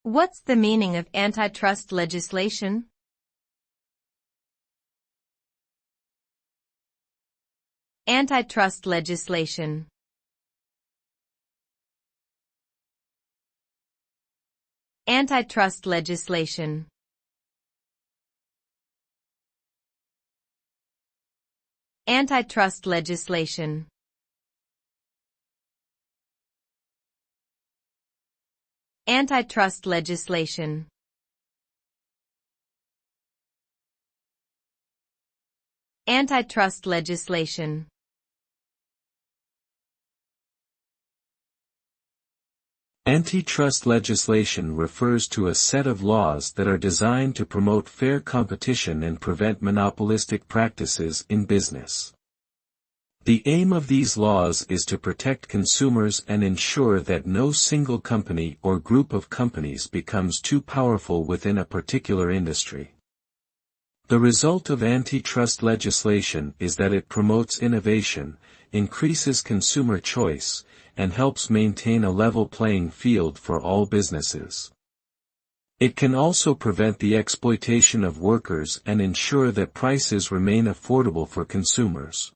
What's the meaning of antitrust legislation? Antitrust legislation. Antitrust legislation. Antitrust legislation. Antitrust legislation. Antitrust legislation. Antitrust legislation refers to a set of laws that are designed to promote fair competition and prevent monopolistic practices in business. The aim of these laws is to protect consumers and ensure that no single company or group of companies becomes too powerful within a particular industry. The result of antitrust legislation is that it promotes innovation, increases consumer choice, and helps maintain a level playing field for all businesses. It can also prevent the exploitation of workers and ensure that prices remain affordable for consumers.